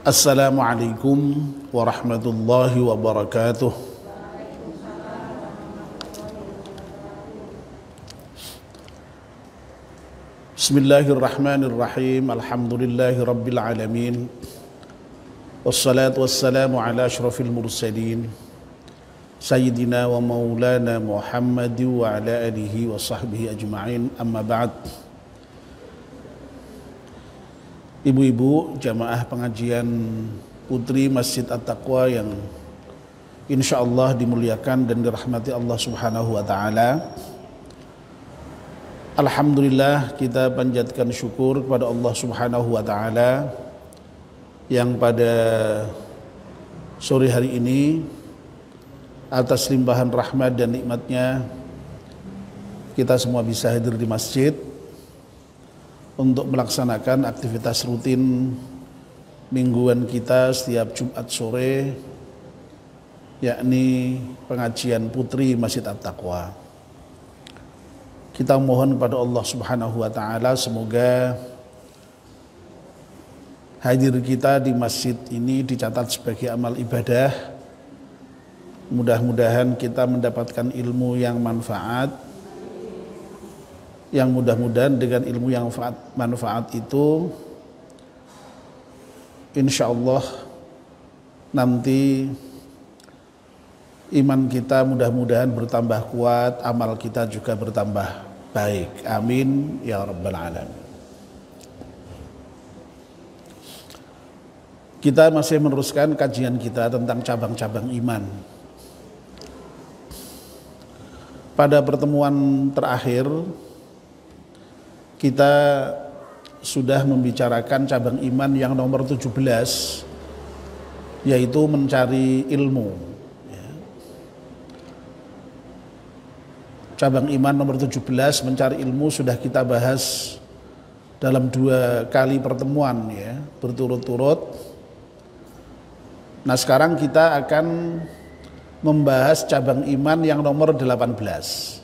Assalamualaikum warahmatullahi wabarakatuh. Bismillahirrahmanirrahim. Alhamdulillahi rabbil alamin. Wassalatu wassalamu ala asyrafil mursalin Sayyidina wa maulana Muhammad wa ala alihi wa sahbihi ajma'in. Amma ba'd. Ibu-ibu jamaah pengajian Putri Masjid At-Taqwa yang insyaallah dimuliakan dan dirahmati Allah Subhanahu wa taala. Alhamdulillah, kita panjatkan syukur kepada Allah Subhanahu wa taala yang pada sore hari ini atas limpahan rahmat dan nikmatnya kita semua bisa hadir di masjid untuk melaksanakan aktivitas rutin mingguan kita setiap Jumat sore, yakni pengajian Putri Masjid At-Taqwa. Kita mohon kepada Allah Subhanahu wa taala semoga hadir kita di masjid ini dicatat sebagai amal ibadah. Mudah-mudahan kita mendapatkan ilmu yang manfaat, yang mudah-mudahan dengan ilmu yang manfaat itu insya Allah nanti iman kita mudah-mudahan bertambah kuat, amal kita juga bertambah baik. Amin ya rabbal alamin. Kita masih meneruskan kajian kita tentang cabang-cabang iman. Pada pertemuan terakhir kita sudah membicarakan cabang iman yang nomor 17, yaitu mencari ilmu. Cabang iman nomor 17 mencari ilmu sudah kita bahas dalam 2 kali pertemuan ya, berturut-turut. Nah, sekarang kita akan membahas cabang iman yang nomor 18.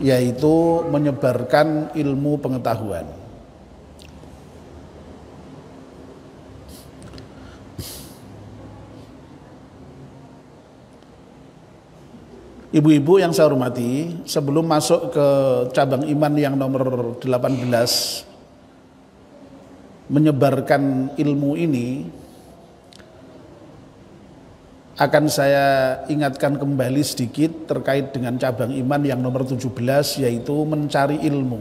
Yaitu menyebarkan ilmu pengetahuan. Ibu-ibu yang saya hormati, sebelum masuk ke cabang iman yang nomor 18, menyebarkan ilmu ini, akan saya ingatkan kembali sedikit terkait dengan cabang iman yang nomor 17, yaitu mencari ilmu.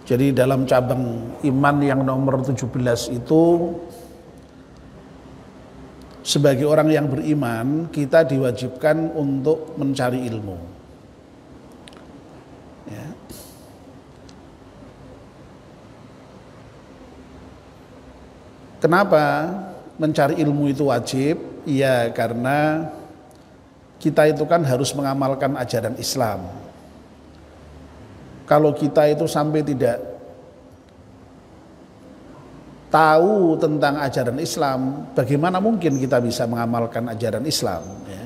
Jadi dalam cabang iman yang nomor 17 itu, sebagai orang yang beriman, kita diwajibkan untuk mencari ilmu. Ya. Kenapa mencari ilmu itu wajib? Ya, karena kita itu kan harus mengamalkan ajaran Islam. Kalau kita itu sampai tidak tahu tentang ajaran Islam, bagaimana mungkin kita bisa mengamalkan ajaran Islam ya?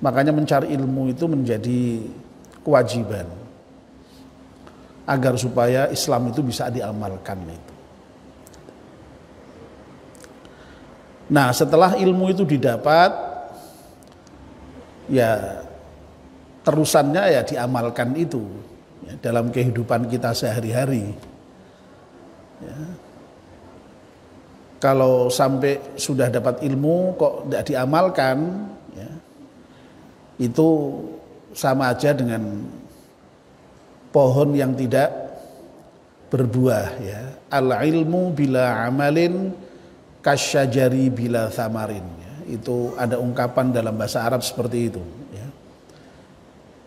Makanya mencari ilmu itu menjadi kewajiban agar supaya Islam itu bisa diamalkan itu. Nah, setelah ilmu itu didapat, ya terusannya ya diamalkan itu ya, dalam kehidupan kita sehari-hari. Ya. Kalau sampai sudah dapat ilmu kok tidak diamalkan, ya, itu sama aja dengan pohon yang tidak berbuah. Ya. Al-ilmu bila amalin kasyajari bila thamarin, ya. Itu ada ungkapan dalam bahasa Arab seperti itu ya.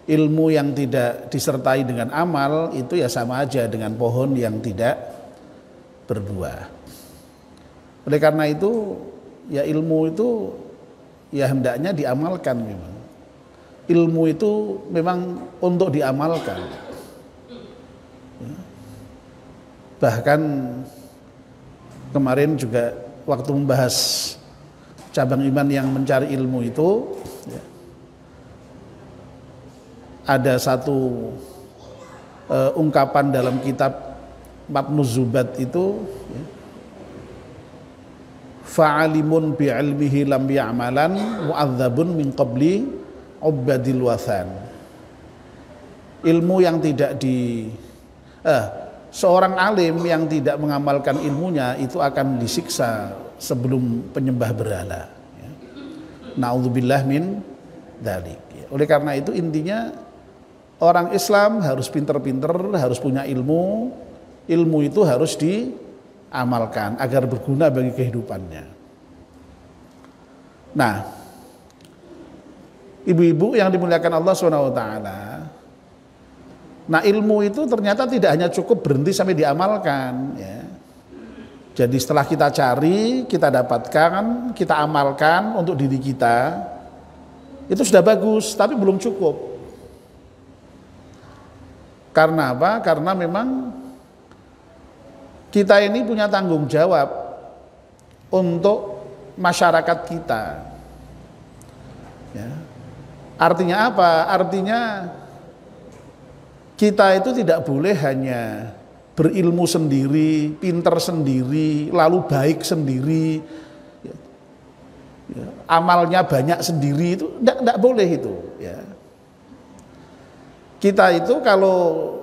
Ilmu yang tidak disertai dengan amal itu ya sama aja dengan pohon yang tidak berbuah. Oleh karena itu ya ilmu itu ya hendaknya diamalkan memang. Ilmu itu memang untuk diamalkan ya. Bahkan kemarin juga waktu membahas cabang iman yang mencari ilmu itu ya, ada satu ungkapan dalam kitab Mabnu Zubat itu ya, fa'alimun bi'ilmihi lam ya'malan mu'adzabun min qabli ubadil wathan. Ilmu yang tidak seorang alim yang tidak mengamalkan ilmunya itu akan disiksa sebelum penyembah berhala ya. Na'udzubillah min dzalik ya. Oleh karena itu intinya orang Islam harus pinter-pinter, harus punya ilmu. Ilmu itu harus diamalkan agar berguna bagi kehidupannya. Nah, ibu-ibu yang dimuliakan Allah SWT, nah ilmu itu ternyata tidak hanya cukup berhenti sampai diamalkan ya. Jadi setelah kita cari, kita dapatkan, kita amalkan untuk diri kita, itu sudah bagus, tapi belum cukup. Karena apa? Karena memang kita ini punya tanggung jawab untuk masyarakat kita ya. Artinya apa? Artinya kita itu tidak boleh hanya berilmu sendiri, pinter sendiri, lalu baik sendiri ya. Amalnya banyak sendiri, itu tidak boleh itu ya. Kita itu kalau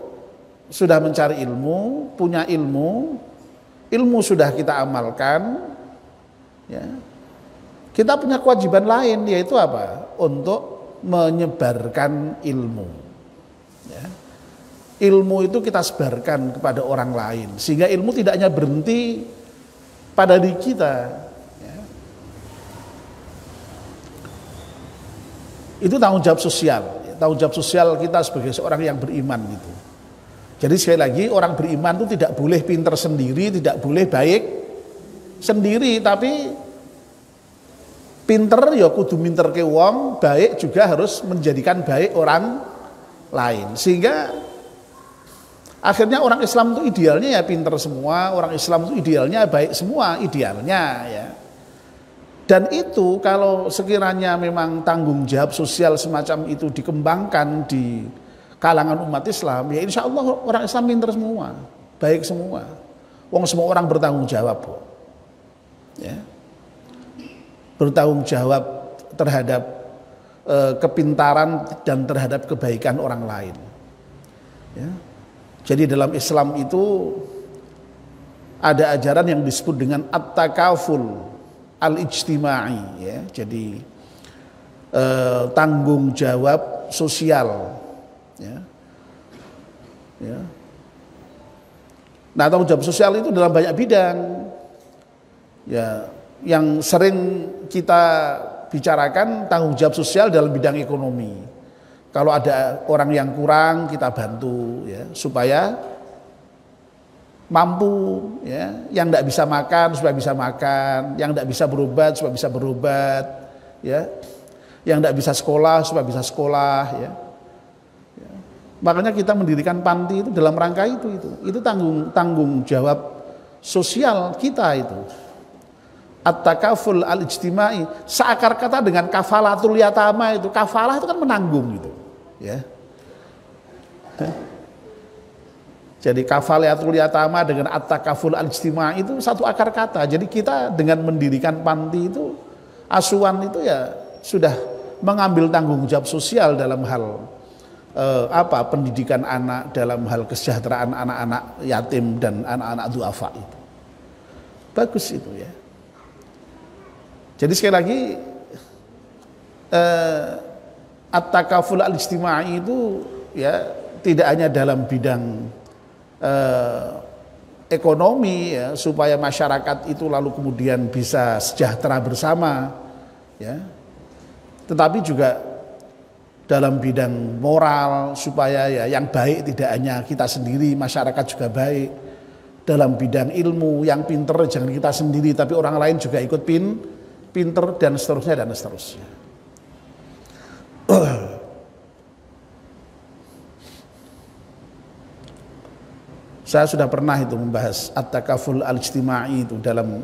sudah mencari ilmu, punya ilmu sudah kita amalkan, ya, kita punya kewajiban lain, yaitu apa? Untuk menyebarkan ilmu. Ya. Ilmu itu kita sebarkan kepada orang lain, sehingga ilmu tidak hanya berhenti pada diri kita. Ya. Itu tanggung jawab sosial. Tanggung jawab sosial kita sebagai seorang yang beriman gitu. Jadi sekali lagi orang beriman itu tidak boleh pinter sendiri, tidak boleh baik sendiri, tapi pinter ya kudu minter ke wong, baik juga harus menjadikan baik orang lain. Sehingga akhirnya orang Islam itu idealnya ya pinter semua, orang Islam itu idealnya baik semua, idealnya ya. Dan itu kalau sekiranya memang tanggung jawab sosial semacam itu dikembangkan di kalangan umat Islam, ya insya Allah orang Islam pinter semua, baik semua. Wong semua orang bertanggung jawab, ya, bertanggung jawab terhadap kepintaran dan terhadap kebaikan orang lain. Ya. Jadi dalam Islam itu ada ajaran yang disebut dengan at-takaful al-ijtimai ya. Jadi tanggung jawab sosial ya. Ya. Nah, tanggung jawab sosial itu dalam banyak bidang. Ya, yang sering kita bicarakan tanggung jawab sosial dalam bidang ekonomi. Kalau ada orang yang kurang kita bantu ya, supaya mampu ya, yang tidak bisa makan supaya bisa makan, yang tidak bisa berobat supaya bisa berobat ya, yang tidak bisa sekolah supaya bisa sekolah ya. Ya. Makanya kita mendirikan panti itu dalam rangka itu tanggung jawab sosial kita itu. At-takaful al-ijtimai, seakar kata dengan kafalatul yatama itu, kafalah itu kan menanggung gitu ya. Jadi kafalatul yatama dengan at-takaful al-ijtimai itu satu akar kata. Jadi kita dengan mendirikan panti itu, asuhan itu ya sudah mengambil tanggung jawab sosial dalam hal pendidikan anak, dalam hal kesejahteraan anak-anak yatim dan anak-anak duafa itu. Bagus itu ya. Jadi sekali lagi at-takaful al-ijtimai itu ya tidak hanya dalam bidang ekonomi ya, supaya masyarakat itu lalu kemudian bisa sejahtera bersama ya, tetapi juga dalam bidang moral supaya ya yang baik tidak hanya kita sendiri, masyarakat juga baik. Dalam bidang ilmu yang pinter jangan kita sendiri tapi orang lain juga ikut pinter dan seterusnya dan seterusnya. Saya sudah pernah itu membahas at-takaful al-ijtimai itu dalam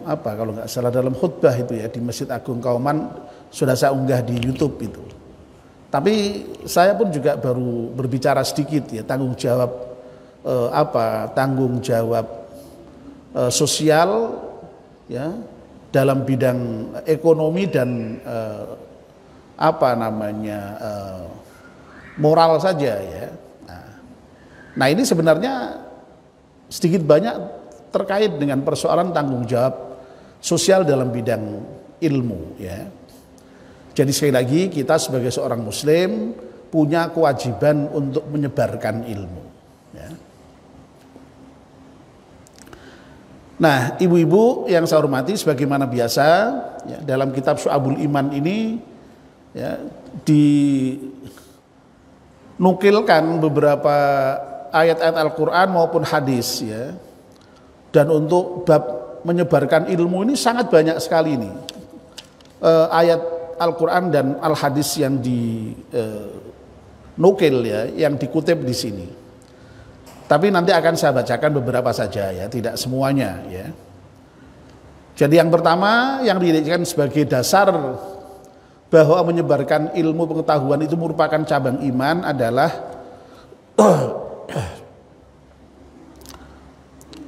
apa kalau nggak salah dalam khutbah itu ya di Masjid Agung Kauman, sudah saya unggah di YouTube itu. Tapi saya pun juga baru berbicara sedikit ya tanggung jawab tanggung jawab sosial ya dalam bidang ekonomi dan moral saja ya. Nah ini sebenarnya sedikit banyak terkait dengan persoalan tanggung jawab sosial dalam bidang ilmu ya. Jadi sekali lagi kita sebagai seorang muslim punya kewajiban untuk menyebarkan ilmu ya. Nah, ibu-ibu yang saya hormati, sebagaimana biasa ya, dalam kitab Syu'abul Iman ini ya, dinukilkan beberapa ayat-ayat Al-Quran maupun hadis ya. Dan untuk bab menyebarkan ilmu ini sangat banyak sekali ini ayat Al-Quran dan Al-Hadis yang dinukil ya, yang dikutip di sini. Tapi nanti akan saya bacakan beberapa saja ya, tidak semuanya ya. Jadi yang pertama yang dijadikan sebagai dasar bahwa menyebarkan ilmu pengetahuan itu merupakan cabang iman adalah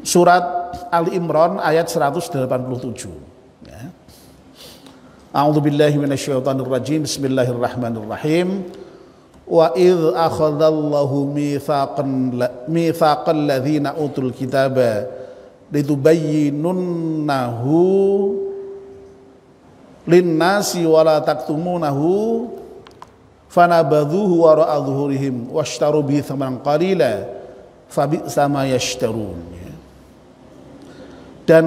surat Ali Imran ayat 187 ya. A'udzubillahi minasyaitonirrajim. Bismillahirrahmanirrahim. Wa idh akhadallahu mitsaqal ladzina utul kitaba litubayyinunnahu linnasi wa la taktumunahu fanabadhuhu wara'a dhuhurihim washtaru bihi thamanan qalila fabi'sa ma yashtarun. Dan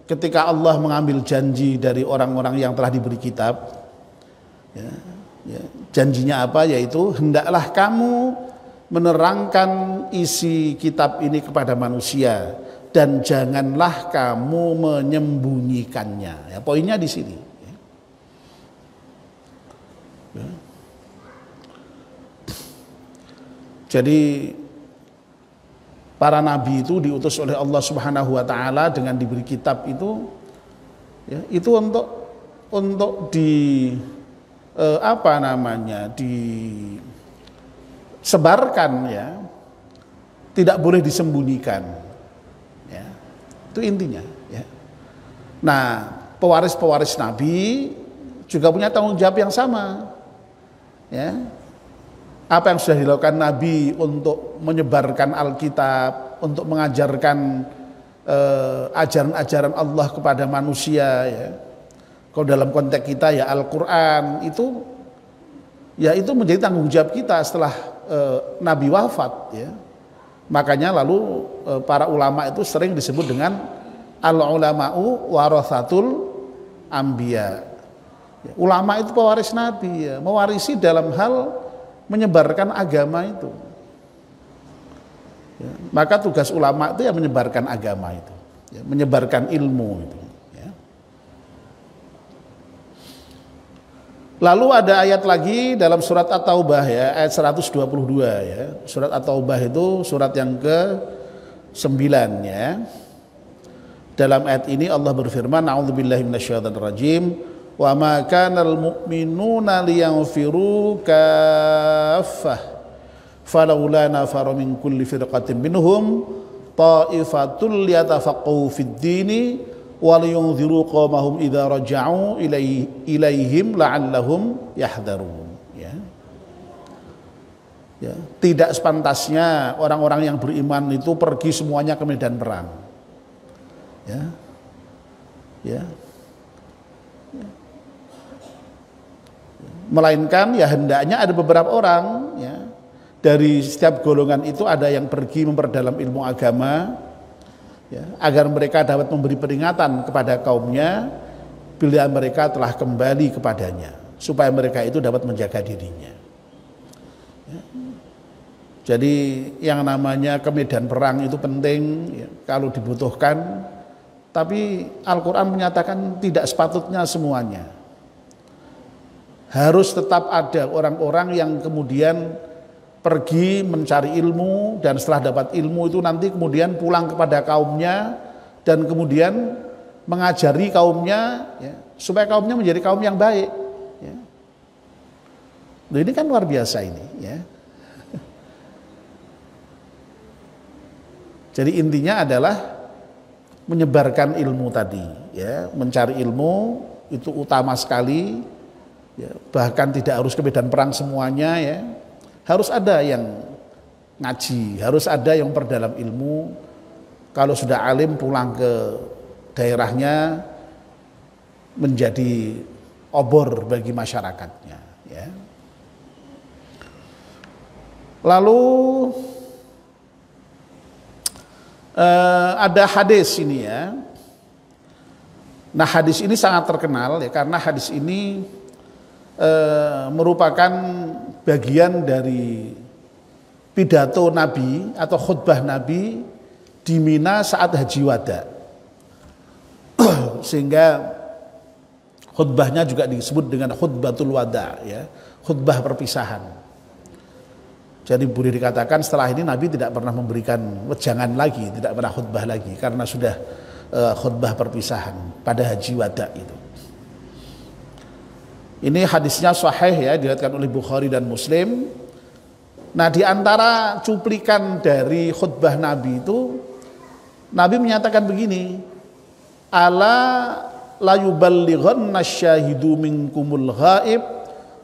ketika Allah mengambil janji dari orang-orang yang telah diberi kitab ya, janjinya apa? Yaitu hendaklah kamu menerangkan isi kitab ini kepada manusia dan janganlah kamu menyembunyikannya ya, poinnya di sini ya. Ya. Jadi para nabi itu diutus oleh Allah Subhanahu wa taala dengan diberi kitab itu ya, itu untuk disebarkan ya, tidak boleh disembunyikan ya, itu intinya ya. Nah, pewaris-pewaris nabi juga punya tanggung jawab yang sama ya. Apa yang sudah dilakukan nabi untuk menyebarkan Alkitab, untuk mengajarkan ajaran-ajaran Allah kepada manusia ya. Kalau dalam konteks kita ya Al-Quran itu ya itu menjadi tanggung jawab kita setelah Nabi wafat ya. Makanya lalu para ulama itu sering disebut dengan al-ulama'u warathatul anbiya. Ya, ulama itu pewaris Nabi ya, mewarisi dalam hal menyebarkan agama itu. Ya, maka tugas ulama itu ya menyebarkan agama itu, ya, menyebarkan ilmu itu. Lalu ada ayat lagi dalam surat At-Taubah ya, ayat 122 ya. Surat At-Taubah itu surat yang ke-9 ya. Dalam ayat ini Allah berfirman, a'udzubillahi minasyaitonirrajim, wa ma kanal mu'minuna liyanfiru kaffah falaula nafara min kulli firqatin minhum ta'ifatul liyatafaqahu fid dini waliyunziru qaumahum idza raja'u ilaihim la'allahum yahdharun ya. Ya, tidak sepantasnya orang-orang yang beriman itu pergi semuanya ke medan perang. Ya. Ya. Melainkan ya hendaknya ada beberapa orang ya, dari setiap golongan itu ada yang pergi memperdalam ilmu agama ya, agar mereka dapat memberi peringatan kepada kaumnya bila mereka telah kembali kepadanya, supaya mereka itu dapat menjaga dirinya ya. Jadi yang namanya ke medan perang itu penting ya, kalau dibutuhkan, tapi Al-Quran menyatakan tidak sepatutnya semuanya. Harus tetap ada orang-orang yang kemudian pergi mencari ilmu, dan setelah dapat ilmu itu nanti kemudian pulang kepada kaumnya dan kemudian mengajari kaumnya ya, supaya kaumnya menjadi kaum yang baik ya. Nah, ini kan luar biasa ini ya. Jadi intinya adalah menyebarkan ilmu tadi, ya, mencari ilmu itu utama sekali, ya, bahkan tidak harus ke medan perang semuanya, ya, harus ada yang ngaji, harus ada yang perdalam ilmu. Kalau sudah alim pulang ke daerahnya menjadi obor bagi masyarakatnya, ya. Lalu ada hadis ini, ya. Nah, hadis ini sangat terkenal, ya, karena hadis ini merupakan bagian dari pidato Nabi atau khutbah Nabi di Mina saat haji wada. Sehingga khutbahnya juga disebut dengan khutbatul wada, ya, khutbah perpisahan. Jadi boleh dikatakan setelah ini Nabi tidak pernah memberikan wejangan lagi, tidak pernah khutbah lagi, karena sudah khutbah perpisahan pada haji wada itu. Ini hadisnya sahih, ya, diriwayatkan oleh Bukhari dan Muslim. Nah, di antara cuplikan dari khutbah Nabi itu, Nabi menyatakan begini, ala la yuballighanna syahidu minkumul ghaib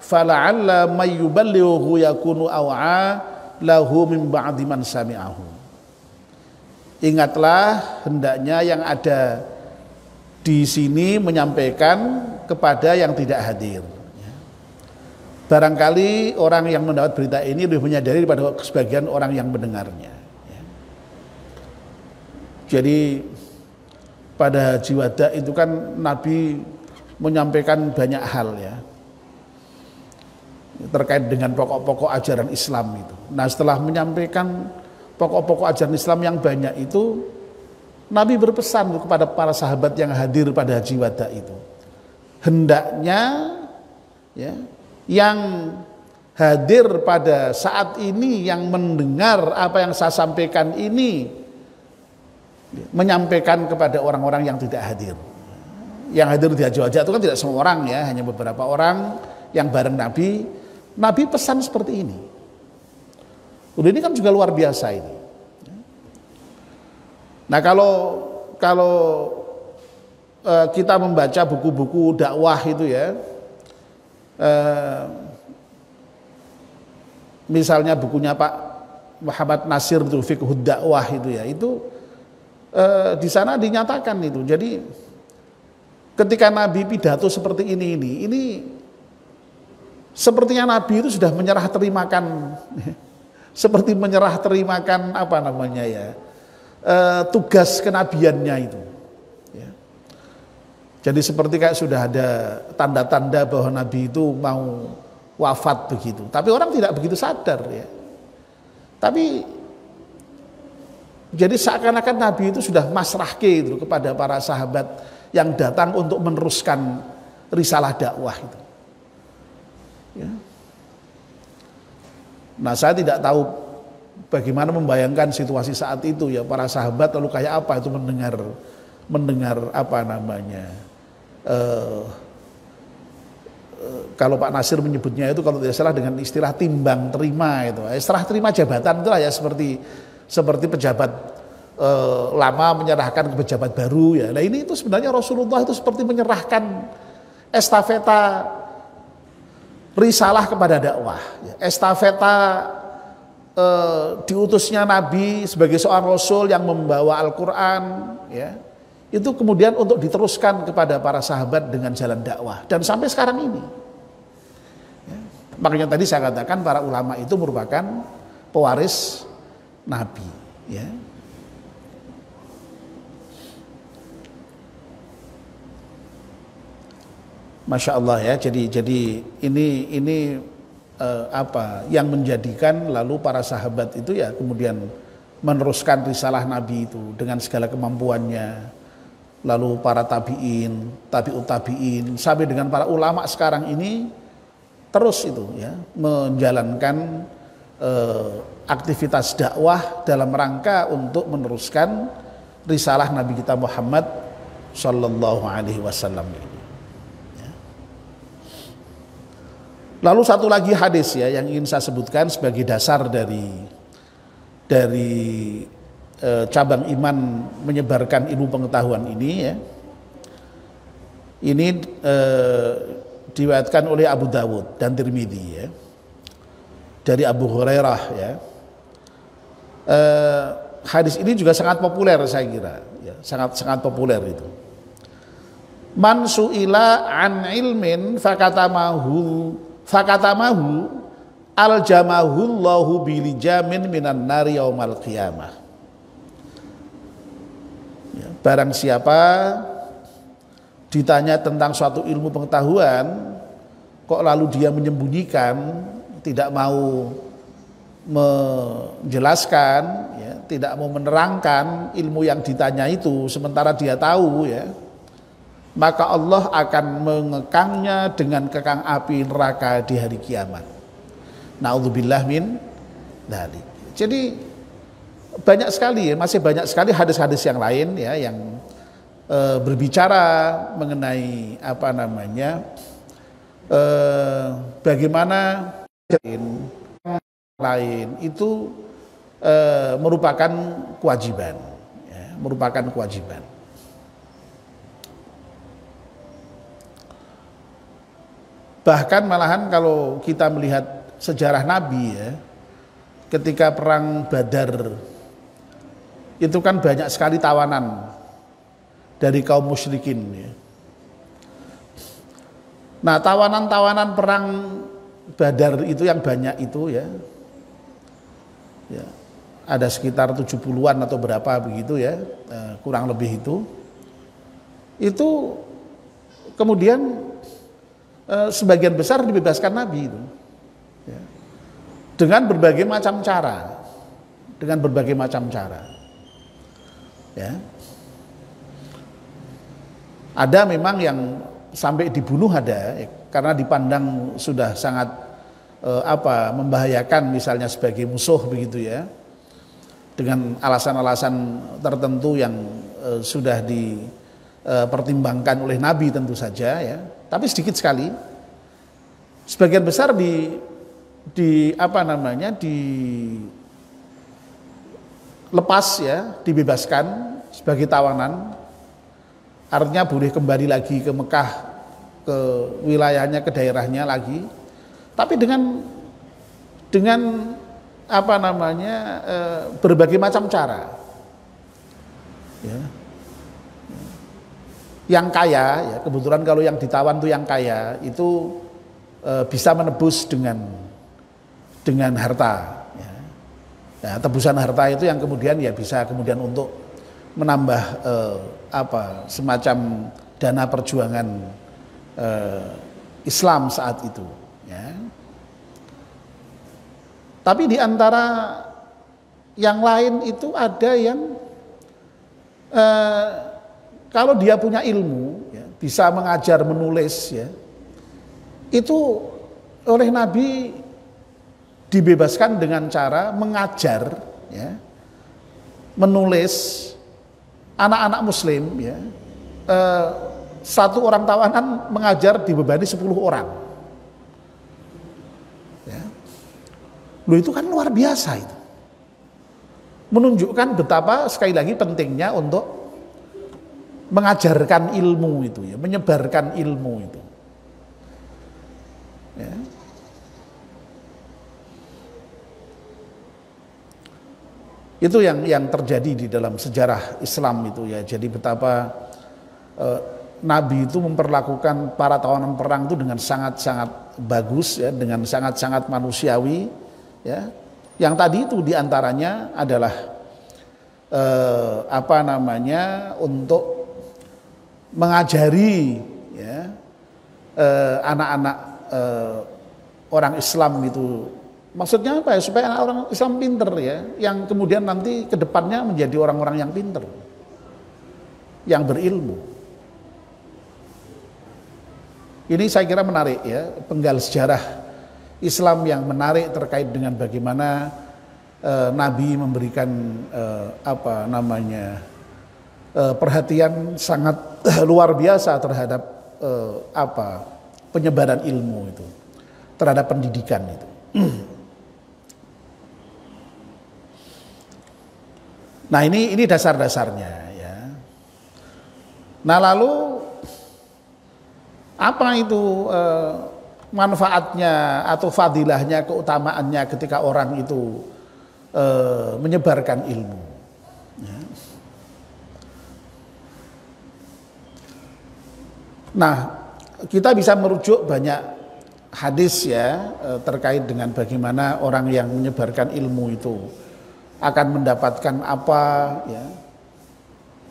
fala'alla may yuballighu yakunu aw'a lahu min ba'di man sami'ahu. Ingatlah, hendaknya yang ada di sini menyampaikan kepada yang tidak hadir. Barangkali orang yang mendapat berita ini lebih menyadari daripada sebagian orang yang mendengarnya. Jadi pada haji wada itu kan Nabi menyampaikan banyak hal, ya, terkait dengan pokok-pokok ajaran Islam itu. Nah, setelah menyampaikan pokok-pokok ajaran Islam yang banyak itu, Nabi berpesan kepada para sahabat yang hadir pada haji wada itu, hendaknya, ya, yang hadir pada saat ini, yang mendengar apa yang saya sampaikan ini, menyampaikan kepada orang-orang yang tidak hadir. Yang hadir di haji wada itu kan tidak semua orang, ya, hanya beberapa orang yang bareng Nabi. Nabi pesan seperti ini. Udah, ini kan juga luar biasa ini. Nah, kalau kita membaca buku-buku dakwah itu, ya, misalnya bukunya Pak Muhammad Nasir itu Fiqhud Dakwah itu, ya, itu di sana dinyatakan itu. Jadi ketika Nabi pidato seperti ini sepertinya Nabi itu sudah menyerah terimakan, seperti menyerah terimakan apa namanya, ya, tugas kenabiannya itu, ya. Jadi seperti kayak sudah ada tanda-tanda bahwa Nabi itu mau wafat begitu. Tapi orang tidak begitu sadar, ya. Tapi jadi seakan-akan Nabi itu sudah masrahke itu kepada para sahabat yang datang untuk meneruskan risalah dakwah itu. Ya. Nah, saya tidak tahu bagaimana membayangkan situasi saat itu, ya, para sahabat lalu kayak apa itu mendengar apa namanya, kalau Pak Nasir menyebutnya itu kalau tidak salah dengan istilah timbang terima itu, serah terima jabatan itulah, ya, seperti pejabat lama menyerahkan ke pejabat baru, ya. Nah, ini itu sebenarnya Rasulullah itu seperti menyerahkan estafeta risalah kepada dakwah, ya. Estafeta diutusnya Nabi sebagai seorang Rasul yang membawa Al-Quran, ya, itu kemudian untuk diteruskan kepada para sahabat dengan jalan dakwah dan sampai sekarang ini, ya. Makanya tadi saya katakan para ulama itu merupakan pewaris Nabi, ya. Masya Allah, ya. Jadi ini apa yang menjadikan lalu para sahabat itu, ya, kemudian meneruskan risalah Nabi itu dengan segala kemampuannya. Lalu para tabi'in, tabi'ut tabi'in, sampai dengan para ulama sekarang ini terus itu, ya, menjalankan aktivitas dakwah dalam rangka untuk meneruskan risalah Nabi kita Muhammad Sallallahu Alaihi Wasallam ini. Lalu satu lagi hadis, ya, yang ingin saya sebutkan sebagai dasar dari cabang iman menyebarkan ilmu pengetahuan ini ya. Ini diriwayatkan oleh Abu Dawud dan Tirmidzi ya. Dari Abu Hurairah ya. Hadis ini juga sangat populer saya kira ya, sangat populer itu. Man su'ila an ilmin fakatamahu aljamahullahu bilijamin minan nari yaumal qiyamah. Ya, barang siapa ditanya tentang suatu ilmu pengetahuan kok lalu dia menyembunyikan, tidak mau menjelaskan ya, tidak mau menerangkan ilmu yang ditanya itu sementara dia tahu ya, maka Allah akan mengekangnya dengan kekang api neraka di hari kiamat. Na'udzubillah min dzalik. Jadi banyak sekali ya, masih banyak sekali hadis-hadis yang lain ya yang berbicara mengenai apa namanya bagaimana lain itu merupakan kewajiban ya, merupakan kewajiban. Bahkan malahan kalau kita melihat sejarah Nabi ya, ketika perang Badar itu kan banyak sekali tawanan dari kaum musyrikin ya. Nah, tawanan-tawanan perang Badar itu yang banyak itu ya. Ya, ada sekitar 70-an atau berapa begitu ya, kurang lebih itu. Itu kemudian sebagian besar dibebaskan Nabi itu. Ya. Dengan berbagai macam cara. Dengan berbagai macam cara. Ya. Ada memang yang sampai dibunuh ada ya, karena dipandang sudah sangat membahayakan misalnya sebagai musuh begitu ya, dengan alasan-alasan tertentu yang sudah dipertimbangkan oleh Nabi tentu saja ya, tapi sedikit sekali. Sebagian besar dilepas ya, dibebaskan sebagai tawanan, artinya boleh kembali lagi ke Mekah, ke wilayahnya, ke daerahnya lagi. Tapi dengan berbagai macam cara. Ya. Yang kaya, ya, kebetulan kalau yang ditawan itu yang kaya, itu bisa menebus dengan harta. Ya. Nah, tebusan harta itu yang kemudian ya bisa kemudian untuk menambah semacam dana perjuangan Islam saat itu. Ya. Tapi di antara yang lain itu ada yang kalau dia punya ilmu, ya, bisa mengajar, menulis, ya, itu oleh Nabi dibebaskan dengan cara mengajar, ya, menulis anak-anak Muslim, ya, satu orang tawanan mengajar dibebani 10 orang. Loh, itu kan luar biasa itu. Menunjukkan betapa sekali lagi pentingnya untuk mengajarkan ilmu itu ya, menyebarkan ilmu itu. Ya. Itu yang terjadi di dalam sejarah Islam itu ya. Jadi betapa Nabi itu memperlakukan para tawanan perang itu dengan sangat-sangat bagus ya, dengan sangat-sangat manusiawi. Ya, yang tadi itu diantaranya adalah untuk mengajari ya, anak-anak orang Islam itu, maksudnya apa ya, supaya anak orang Islam pinter ya, yang kemudian nanti kedepannya menjadi orang-orang yang pinter, yang berilmu. Ini saya kira menarik ya, penggal sejarah Islam yang menarik terkait dengan bagaimana Nabi memberikan perhatian sangat luar biasa terhadap penyebaran ilmu itu, terhadap pendidikan itu. Nah ini dasar-dasarnya ya. Nah lalu apa itu manfaatnya atau fadilahnya, keutamaannya ketika orang itu menyebarkan ilmu ya. Nah kita bisa merujuk banyak hadis ya terkait dengan bagaimana orang yang menyebarkan ilmu itu akan mendapatkan apa ya.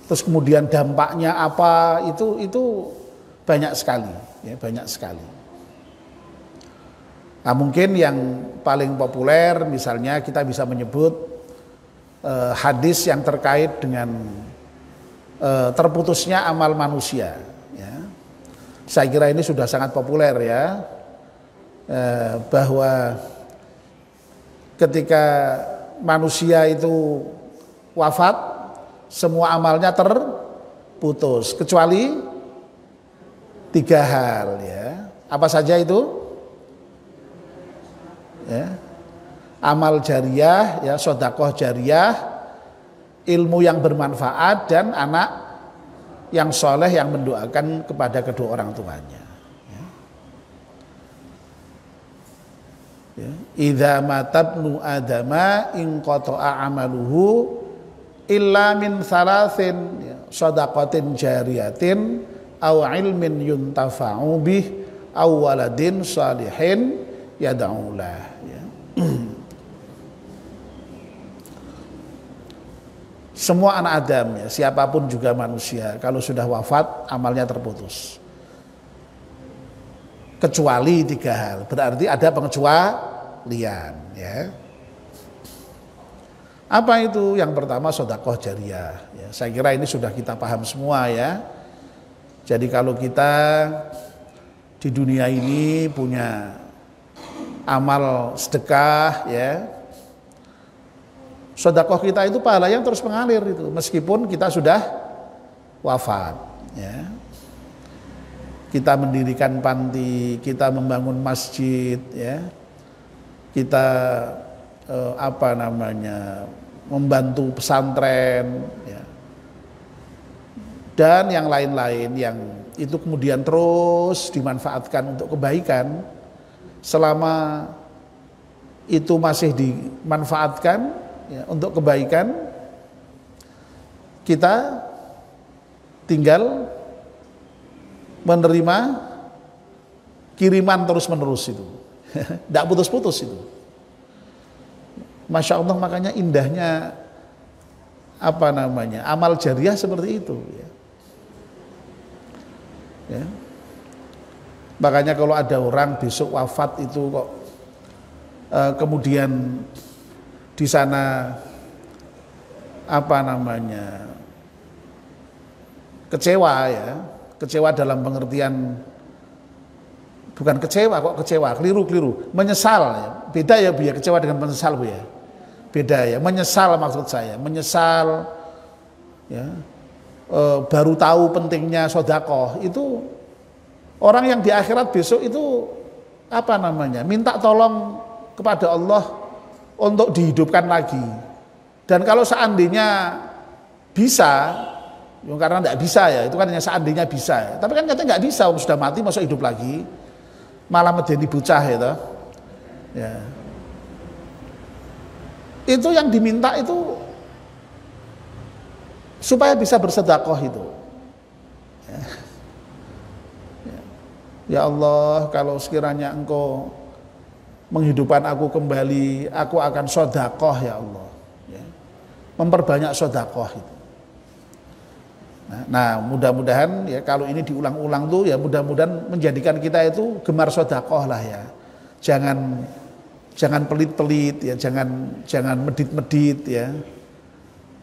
Terus kemudian dampaknya apa, itu banyak sekali ya, banyak sekali. Nah, mungkin yang paling populer misalnya kita bisa menyebut hadis yang terkait dengan terputusnya amal manusia ya. Saya kira ini sudah sangat populer ya, bahwa ketika manusia itu wafat, semua amalnya terputus kecuali 3 hal ya. Apa saja itu? Ya. Amal jariyah ya, sedekah jariyah, ilmu yang bermanfaat, dan anak yang soleh yang mendoakan kepada kedua orang tuanya. Idza matabnu adama in qata'a amaluhu illa min salasin shadaqatin jariyatin aw ilmin yuntafa'u bih aw waladin salihin yad'u lah ya. Semua anak Adam ya, siapapun juga manusia kalau sudah wafat amalnya terputus. Kecuali 3 hal, berarti ada pengecualian ya. Apa itu? Yang pertama sedekah jariyah ya. Saya kira ini sudah kita paham semua ya. Jadi kalau kita di dunia ini punya amal sedekah ya, sedekah kita itu pahala yang terus mengalir itu meskipun kita sudah wafat ya. Kita mendirikan panti, kita membangun masjid ya, kita membantu pesantren ya, dan yang lain-lain yang itu kemudian terus dimanfaatkan untuk kebaikan. Selama itu masih dimanfaatkan ya, untuk kebaikan, kita tinggal menerima kiriman terus-menerus itu. Tidak putus-putus itu. Masya Allah, makanya indahnya amal jariyah seperti itu ya. Ya. Makanya kalau ada orang besok wafat itu kok kemudian di sana kecewa ya. Kecewa dalam pengertian bukan kecewa kok, kecewa, keliru, menyesal ya. Beda ya Bu ya, kecewa dengan menyesal Bu ya. Beda ya, menyesal maksud saya, menyesal ya. Baru tahu pentingnya sedekah itu orang yang di akhirat besok itu minta tolong kepada Allah untuk dihidupkan lagi. Dan kalau seandainya bisa, karena tidak bisa ya, itu kan hanya seandainya bisa ya. Tapi kan katanya nggak bisa, sudah mati masuk hidup lagi, malah medeni bocah itu. Ya. Itu yang diminta itu supaya bisa bersedekah itu. Ya Allah, kalau sekiranya Engkau menghidupkan aku kembali, aku akan sedekah ya Allah. Ya. Memperbanyak sedekah itu. Nah, mudah-mudahan ya kalau ini diulang-ulang tuh ya mudah-mudahan menjadikan kita itu gemar sedekah lah ya. Jangan pelit-pelit ya, jangan medit-medit ya.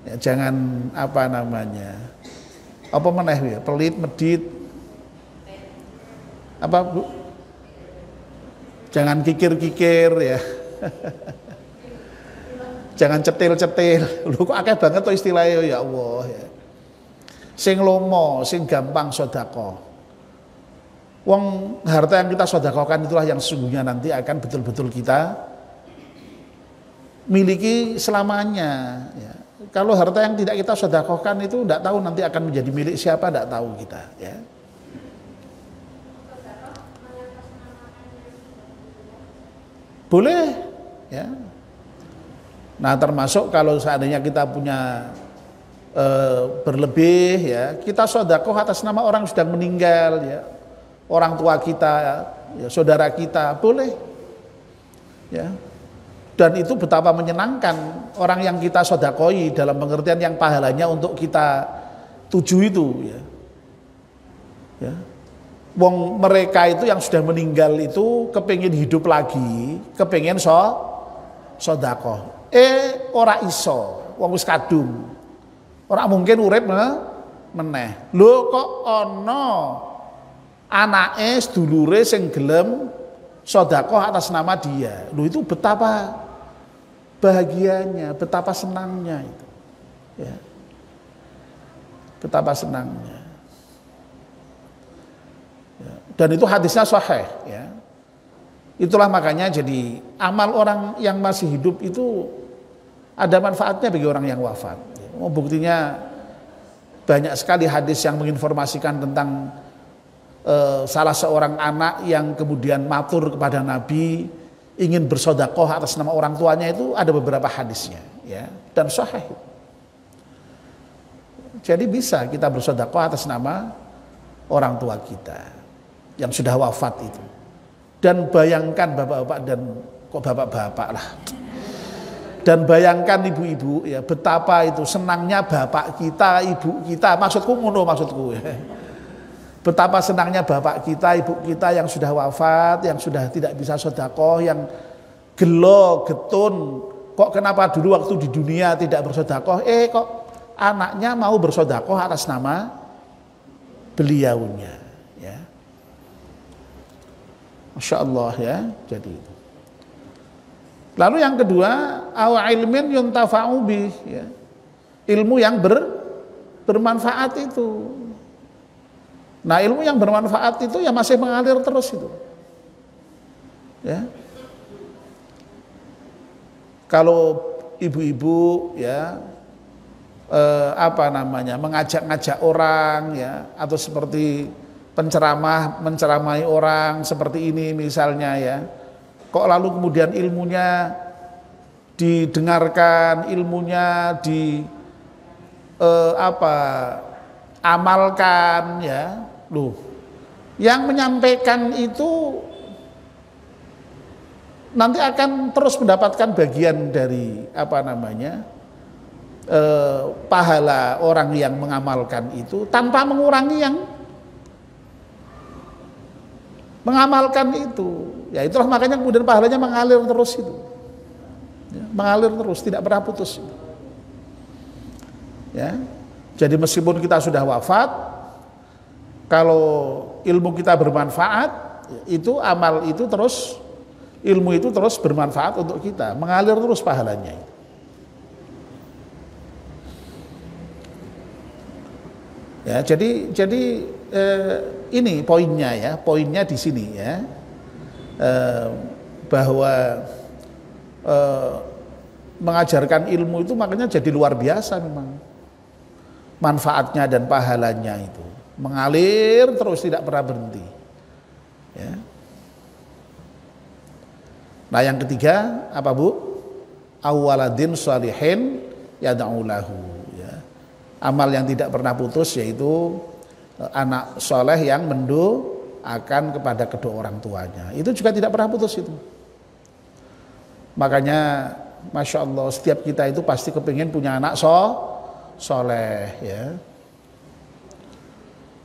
Ya jangan pelit, medit. Bu? Jangan kikir-kikir ya. Jangan cetil-cetil. Lu kok akeh banget tuh istilahnya ya Allah ya. Sing lomo, sing gampang sedekah. Wong harta yang kita sedekahkan itulah yang sesungguhnya nanti akan betul-betul kita miliki selamanya ya. Kalau harta yang tidak kita sedekahkan itu tidak tahu nanti akan menjadi milik siapa, tidak tahu kita, ya. Boleh, ya. Nah, termasuk kalau seandainya kita punya berlebih, ya, kita sedekah atas nama orang yang sudah meninggal, ya, orang tua kita, ya, saudara kita, boleh, ya. Dan itu betapa menyenangkan orang yang kita sedekahi dalam pengertian yang pahalanya untuk kita tuju itu, ya. Ya. Wong mereka itu yang sudah meninggal itu kepingin hidup lagi, kepingin sedekah. Ora iso, wong wis kadung. Ora mungkin urip meneh. Lho kok ana anake sedulure sing gelem sedekah atas nama dia. Lho itu betapa bahagianya, betapa senangnya itu. Ya. Betapa senangnya. Ya. Dan itu hadisnya sahih, ya. Itulah makanya jadi amal orang yang masih hidup itu ada manfaatnya bagi orang yang wafat. Oh, buktinya banyak sekali hadis yang menginformasikan tentang salah seorang anak yang kemudian matur kepada Nabi ingin bersedekah atas nama orang tuanya, itu ada beberapa hadisnya, ya, dan sahih. Jadi bisa kita bersedekah atas nama orang tua kita yang sudah wafat itu. Dan bayangkan bapak-bapak, dan kok bapak-bapak lah, dan bayangkan ibu-ibu, ya, betapa itu senangnya bapak kita, ibu kita, maksudku ngono, maksudku, ya. Betapa senangnya bapak kita, ibu kita yang sudah wafat, yang sudah tidak bisa sedekah, yang gelo, getun, kok kenapa dulu waktu di dunia tidak bersedekah, kok anaknya mau bersedekah atas nama beliaunya, ya. Masya Allah, ya, jadi itu. Lalu yang kedua, aw ilmin yuntafa'u bih, ya. Ilmu yang bermanfaat itu. Nah, ilmu yang bermanfaat itu ya masih mengalir terus itu. Ya. Kalau ibu-ibu, ya, mengajak-ngajak orang, ya, atau seperti penceramah menceramai orang seperti ini misalnya, ya. Kok lalu kemudian ilmunya didengarkan, ilmunya amalkan, ya. Loh, yang menyampaikan itu nanti akan terus mendapatkan bagian dari pahala orang yang mengamalkan itu tanpa mengurangi yang mengamalkan itu. Ya, itulah makanya kemudian pahalanya mengalir terus itu. Ya, mengalir terus, tidak pernah putus. Ya. Jadi meskipun kita sudah wafat, kalau ilmu kita bermanfaat, itu amal itu terus, ilmu itu terus bermanfaat untuk kita, mengalir terus pahalanya. Ya, jadi ini poinnya, ya, poinnya di sini, ya, bahwa mengajarkan ilmu itu makanya jadi luar biasa memang, manfaatnya dan pahalanya itu mengalir terus, tidak pernah berhenti, ya. Nah, yang ketiga apa, Bu? Awaladin shalihin yad'u lahu, ya. Amal yang tidak pernah putus yaitu anak soleh yang mendoakan kepada kedua orang tuanya. Itu juga tidak pernah putus itu. Makanya Masya Allah, setiap kita itu pasti kepingin punya anak soleh, ya.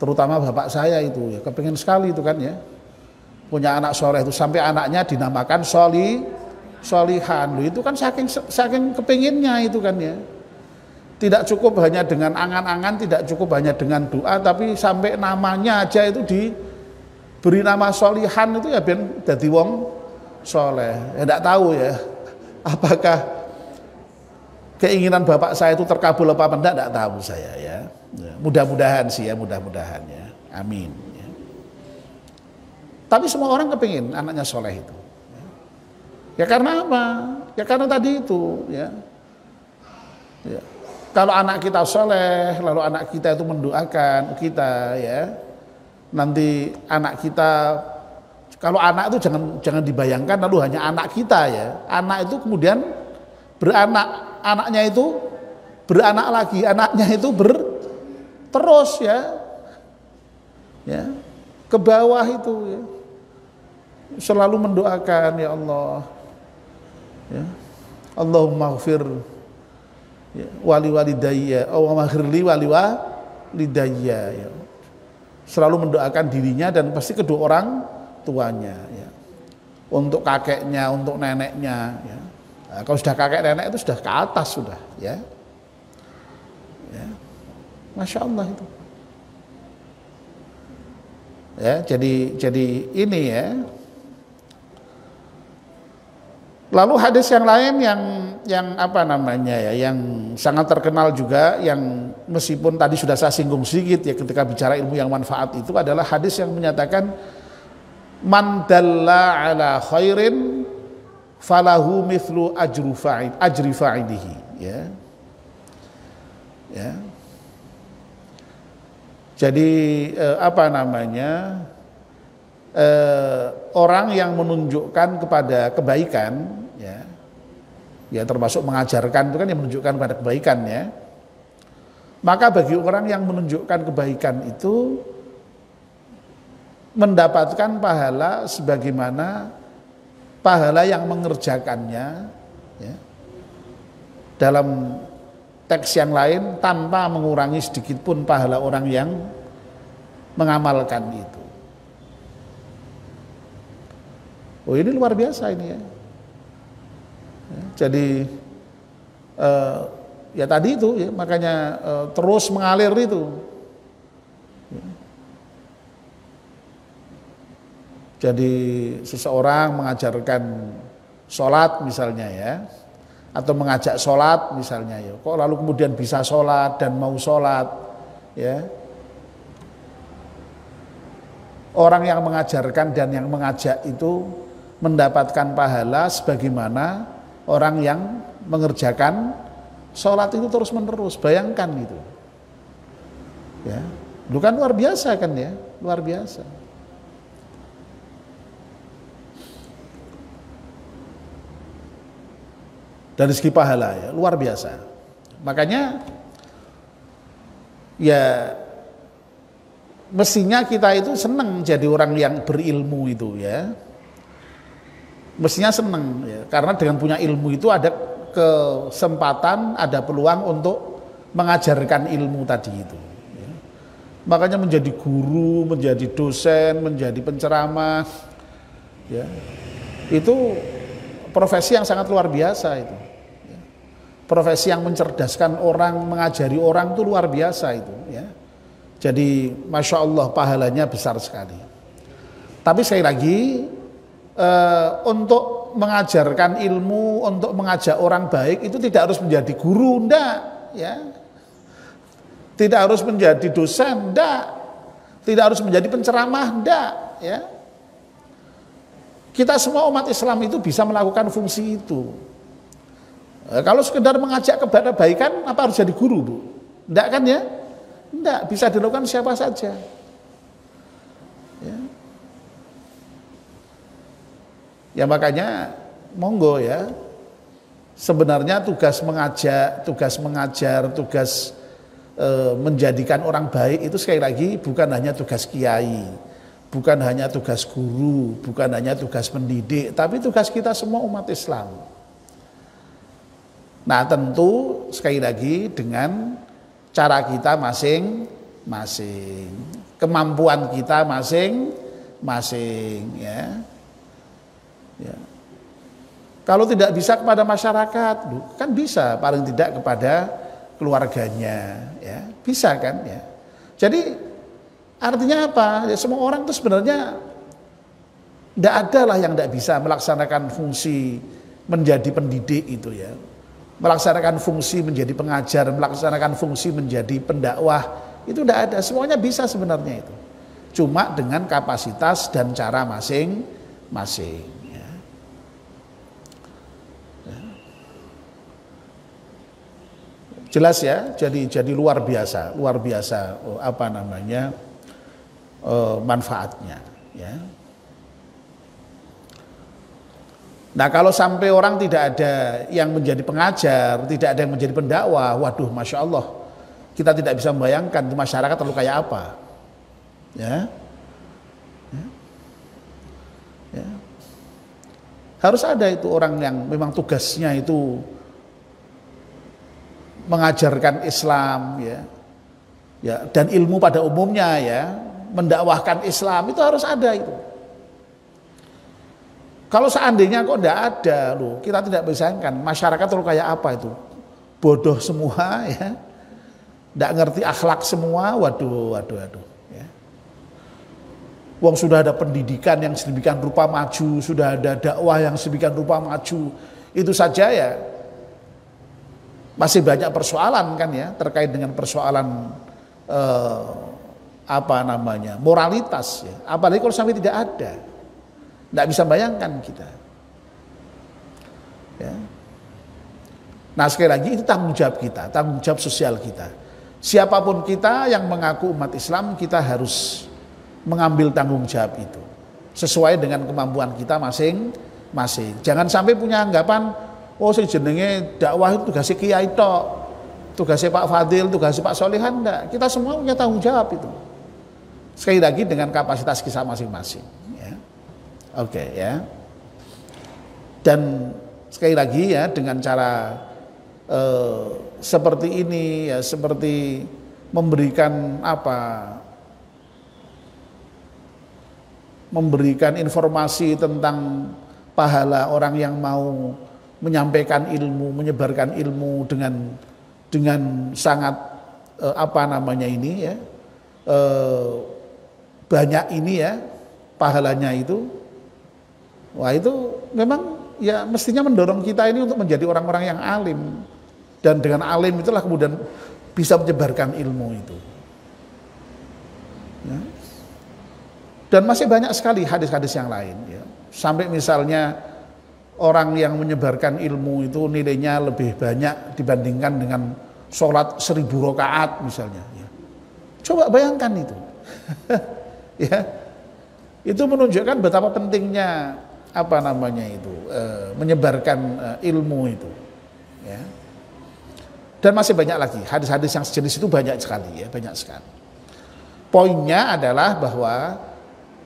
Terutama bapak saya itu, ya, kepingin sekali itu kan, ya, punya anak soleh itu, sampai anaknya dinamakan solihan. Loh, itu kan saking kepinginnya itu kan, ya. Tidak cukup hanya dengan angan-angan, tidak cukup hanya dengan doa, tapi sampai namanya aja itu diberi nama solihan itu, ya, ben dadi wong soleh. Ya, tidak tahu, ya, apakah keinginan bapak saya itu terkabul apa tidak tahu saya, ya. Mudah-mudahan sih, ya, mudah-mudahan, ya. Amin, ya. Tapi semua orang kepingin anaknya soleh itu. Ya karena apa? Ya karena tadi itu, ya. Ya. Kalau anak kita soleh, lalu anak kita itu mendoakan kita, ya, nanti anak kita, kalau anak itu jangan dibayangkan lalu hanya anak kita, ya. Anak itu kemudian beranak, anaknya itu beranak lagi, anaknya itu terus, ya, ke bawah itu, ya. Selalu mendoakan, ya Allah, ya, Allahumma ghfir wali walidayya, Allahumma ghfirli wali walidayya, ya. Selalu mendoakan dirinya dan pasti kedua orang tuanya, ya. Untuk kakeknya, untuk neneknya, ya. Nah, kalau sudah kakek nenek itu sudah ke atas sudah, ya. Ya. Masya Allah itu. Ya, jadi ini, ya. Lalu hadis yang lain yang apa namanya, ya, yang sangat terkenal juga, yang meskipun tadi sudah saya singgung sedikit, ya, ketika bicara ilmu yang manfaat itu adalah hadis yang menyatakan man dalla ala khairin falahu mithlu ajri fa'ilihi, ya. Ya. Jadi apa namanya, orang yang menunjukkan kepada kebaikan, ya termasuk mengajarkan itu kan yang menunjukkan kepada kebaikan, ya. Maka bagi orang yang menunjukkan kebaikan itu mendapatkan pahala sebagaimana pahala yang mengerjakannya, ya. Dalam teks yang lain tanpa mengurangi sedikit pun pahala orang yang mengamalkan itu. Oh, ini luar biasa ini, ya. Jadi ya tadi itu, ya, makanya terus mengalir itu. Jadi seseorang mengajarkan sholat misalnya, ya, atau mengajak sholat misalnya, ya, kok lalu kemudian bisa sholat dan mau sholat, ya. Orang yang mengajarkan dan yang mengajak itu mendapatkan pahala sebagaimana orang yang mengerjakan sholat itu terus menerus. Bayangkan gitu, ya, itu kan luar biasa kan, ya, luar biasa. Dari segi pahala, ya, luar biasa. Makanya ya mestinya kita itu senang jadi orang yang berilmu itu, ya. Mestinya senang, ya, karena dengan punya ilmu itu ada kesempatan, ada peluang untuk mengajarkan ilmu tadi itu, ya. Makanya menjadi guru, menjadi dosen, menjadi penceramah, ya, itu profesi yang sangat luar biasa itu, ya. Profesi yang mencerdaskan orang, mengajari orang itu luar biasa itu, ya. Jadi Masya Allah pahalanya besar sekali. Tapi sekali lagi untuk mengajarkan ilmu, untuk mengajak orang baik itu tidak harus menjadi guru, ndak, ya. Tidak harus menjadi dosen, ndak. Tidak harus menjadi penceramah, ndak, ya. Kita semua umat Islam itu bisa melakukan fungsi itu. Kalau sekedar mengajak kepada kebaikan, apa harus jadi guru, Bu? Ndak kan, ya? Ndak, bisa dilakukan siapa saja. Ya. Ya makanya monggo, ya. Sebenarnya tugas mengajak, tugas mengajar, tugas menjadikan orang baik itu sekali lagi bukan hanya tugas kiai, bukan hanya tugas guru, bukan hanya tugas pendidik, tapi tugas kita semua umat Islam. Nah, tentu sekali lagi dengan cara kita masing-masing, kemampuan kita masing-masing, ya. Ya. Kalau tidak bisa kepada masyarakat, kan bisa paling tidak kepada keluarganya, ya, bisa kan, ya. Jadi artinya apa? Ya, semua orang itu sebenarnya tidak ada lah yang tidak bisa melaksanakan fungsi menjadi pendidik itu, ya, melaksanakan fungsi menjadi pengajar, melaksanakan fungsi menjadi pendakwah, itu tidak ada, semuanya bisa sebenarnya itu, cuma dengan kapasitas dan cara masing-masing. Jelas ya, jadi luar biasa manfaatnya. Ya. Nah kalau sampai orang tidak ada yang menjadi pengajar, tidak ada yang menjadi pendakwah, waduh, masya Allah, kita tidak bisa membayangkan masyarakat lalu kayak apa. Ya. Ya. Harus ada itu orang yang memang tugasnya itu mengajarkan Islam, ya, dan ilmu pada umumnya, ya, mendakwahkan Islam itu harus ada itu. Kalau seandainya kok tidak ada, loh, kita tidak bisa bayangkan masyarakat terlalu kayak apa itu, bodoh semua, ya, tidak ngerti akhlak semua, waduh, ya. Wong sudah ada pendidikan yang sedemikian rupa maju, sudah ada dakwah yang sedemikian rupa maju, itu saja ya. Masih banyak persoalan kan ya terkait dengan persoalan moralitas ya. Apalagi kalau sampai tidak ada, tidak bisa bayangkan kita. Ya. Nah sekali lagi itu tanggung jawab kita, tanggung jawab sosial kita. Siapapun kita yang mengaku umat Islam, kita harus mengambil tanggung jawab itu sesuai dengan kemampuan kita masing-masing. Jangan sampai punya anggapan, oh sing jenenge dakwah itu tugasnya kiai tok, tugasnya Pak Fadil, tugasnya Pak Solihan, enggak. Kita semua punya tanggung jawab itu. Sekali lagi dengan kapasitas kita masing-masing. Ya. Oke, ya. Dan sekali lagi ya dengan cara seperti ini, ya, seperti memberikan informasi tentang pahala orang yang mau menyampaikan ilmu, menyebarkan ilmu dengan sangat banyak ini ya pahalanya itu. Wah itu memang ya mestinya mendorong kita ini untuk menjadi orang-orang yang alim, dan dengan alim itulah kemudian bisa menyebarkan ilmu itu. Ya. Dan masih banyak sekali hadis-hadis yang lain. Ya. Sampai misalnya orang yang menyebarkan ilmu itu nilainya lebih banyak dibandingkan dengan sholat 1000 rakaat misalnya. Ya. Coba bayangkan itu. Ya. Itu menunjukkan betapa pentingnya menyebarkan ilmu itu. Ya. Dan masih banyak lagi hadis-hadis yang sejenis itu banyak sekali ya, banyak sekali. Poinnya adalah bahwa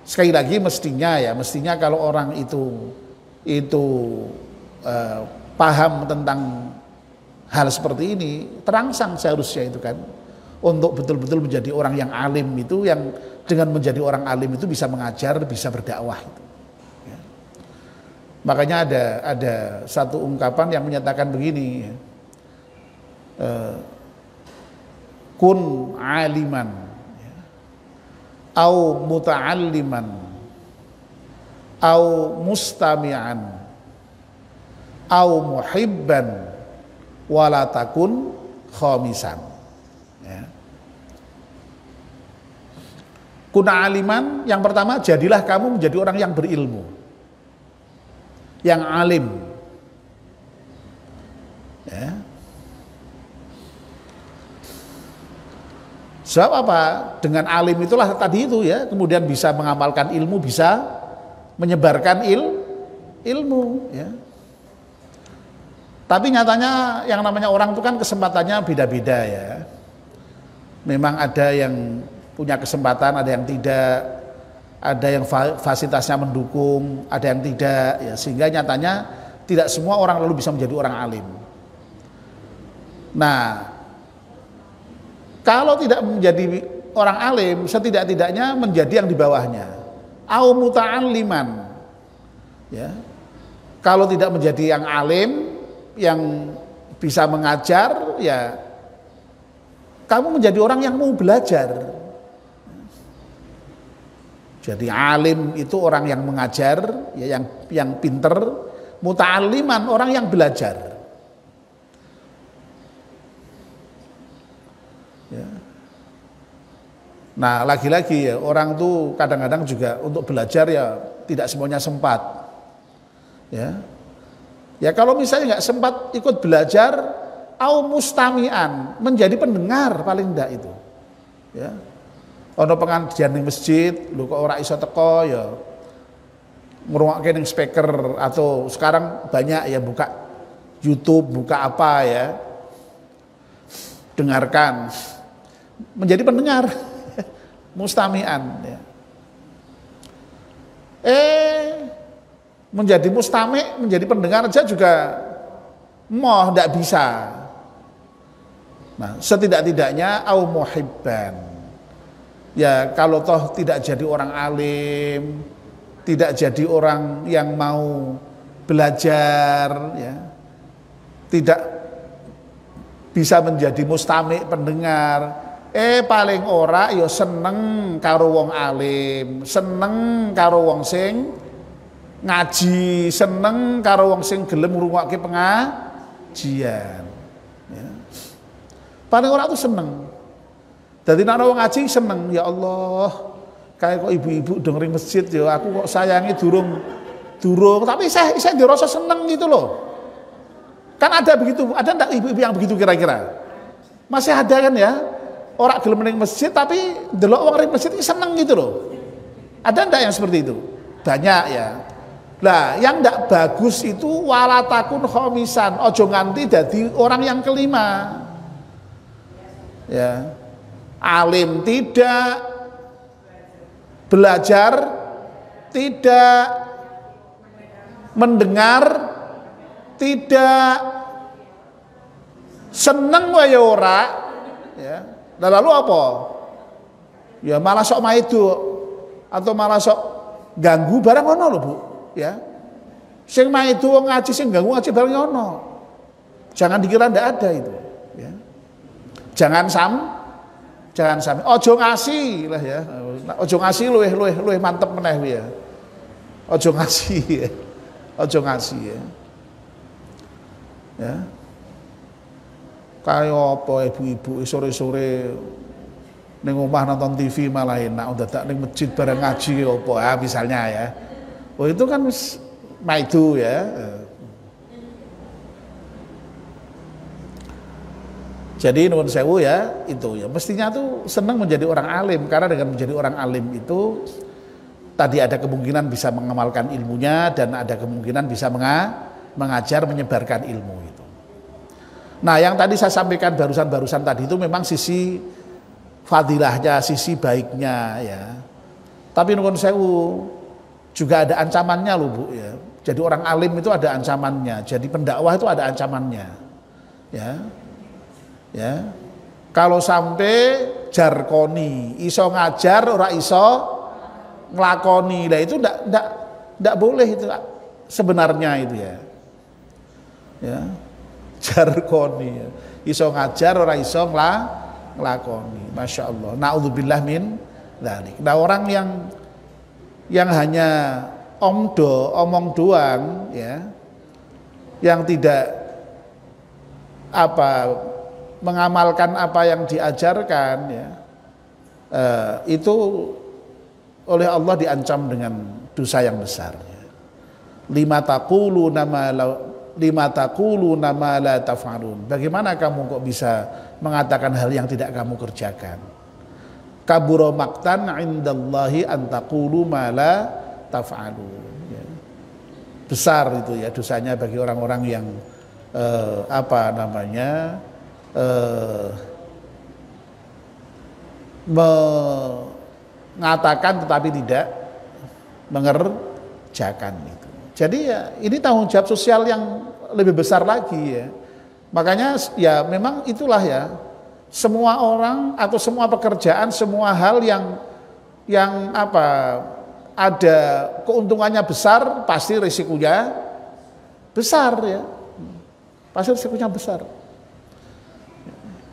sekali lagi mestinya kalau orang itu paham tentang hal seperti ini, terangsang seharusnya itu kan, untuk betul-betul menjadi orang yang alim itu, yang dengan menjadi orang alim itu bisa mengajar, bisa berdakwah itu. Ya. Makanya ada satu ungkapan yang menyatakan begini, kun aliman, ya, au muta'alliman, au mustami'an, au muhibban, wala takun khamisan. Ya. Kuna aliman, yang pertama jadilah kamu menjadi orang yang berilmu, yang alim. Ya. Sebab apa? Dengan alim itulah tadi itu ya, kemudian bisa mengamalkan ilmu, bisa menyebarkan ilmu ya. Tapi nyatanya yang namanya orang itu kan kesempatannya beda-beda ya. Memang ada yang punya kesempatan, ada yang tidak, ada yang fasilitasnya mendukung, ada yang tidak ya, sehingga nyatanya tidak semua orang lalu bisa menjadi orang alim. Nah, kalau tidak menjadi orang alim, setidak-tidaknya menjadi yang di bawahnya. Au muta'alliman. Ya. Kalau tidak menjadi yang alim, yang bisa mengajar, ya kamu menjadi orang yang mau belajar. Jadi alim itu orang yang mengajar, ya, yang pinter. Muta'alliman orang yang belajar. Ya. Nah lagi-lagi ya, orang tuh kadang-kadang juga untuk belajar ya tidak semuanya sempat. Ya, ya kalau misalnya nggak sempat ikut belajar, au mustami'an, menjadi pendengar paling ndak itu. Ya. Ono pengajian ning masjid, lho kok ora iso teko ya ngrungokke ning speaker, atau sekarang banyak ya buka YouTube, buka apa ya. Dengarkan. Menjadi pendengar. Mustami'an ya. Menjadi mustami', menjadi pendengar aja juga tidak bisa. Nah, setidak-tidaknya au muhibban. Ya, kalau toh tidak jadi orang alim, tidak jadi orang yang mau belajar, ya, tidak bisa menjadi mustami' pendengar, paling ora ya seneng karo wong alim, seneng karo wong sing ngaji, seneng karo wong sing gelem ngrungokke pengajian. Ya. Paling ora tuh seneng. Dadi nek wong ngaji seneng, ya Allah, kayak kok ibu-ibu dengerin masjid ya, aku kok sayangi durung, tapi saya dirasa seneng gitu loh. Kan ada begitu, ada enggak ibu-ibu yang begitu kira-kira? Masih ada kan ya? Orang gelem ning masjid tapi delok wong ning masjid seneng gitu loh. Ada enggak yang seperti itu? Banyak ya. Lah, yang enggak bagus itu walatakun khomisan, ojo nganti dadi orang yang kelima. Ya. Alim tidak, belajar tidak, mendengar tidak, seneng wae ora, ya. Nah, lalu apa? Ya malah sok maido atau malah sok ganggu barang ngono lho, Bu, ya. Sing maido ngaji, sing ganggu ngaji barang ngono. Jangan dikira ndak ada itu, ya. Jangan sampai ojo ngasih lah ya. Ojo ngasih luwih mantep meneh ya. Ojo ngasih ya. Ojo ngasih ya. Ya. Kayak apa ibu-ibu sore-sore ning omah nonton TV malah enak, dadak ning masjid bareng ngaji apa ya misalnya ya. Oh itu kan maidu ya. Jadi nuwun sewu ya, itu ya mestinya tuh senang menjadi orang alim, karena dengan menjadi orang alim itu tadi ada kemungkinan bisa mengamalkan ilmunya dan ada kemungkinan bisa mengajar, menyebarkan ilmu itu. Nah, yang tadi saya sampaikan barusan tadi itu memang sisi fadilahnya, sisi baiknya ya. Tapi nuwun sewu juga ada ancamannya loh, Bu ya. Jadi orang alim itu ada ancamannya, jadi pendakwah itu ada ancamannya. Ya. Ya, kalau sampai jarkoni, iso ngajar, ora iso nglakoni, lah itu ndak boleh itu sebenarnya itu ya. Ya, jarkoni, ya. Iso ngajar, ora iso nglakoni, masya Allah. Naudzubillah min dzalik. Nah orang yang hanya omong doang, ya, yang tidak mengamalkan apa yang diajarkan ya, itu oleh Allah diancam dengan dosa yang besar ya. Lima taquluna ma la taf'alun. Bagaimana kamu kok bisa mengatakan hal yang tidak kamu kerjakan? Kabura maqtan 'indallahi an taqulu ma la taf'alun ya. Besar itu ya dosanya bagi orang-orang yang mengatakan tetapi tidak mengerjakan itu. Jadi ya ini tanggung jawab sosial yang lebih besar lagi ya. Makanya ya memang itulah ya, semua orang atau semua pekerjaan, semua hal yang ada keuntungannya besar pasti risikonya besar ya. Pasti risikonya besar.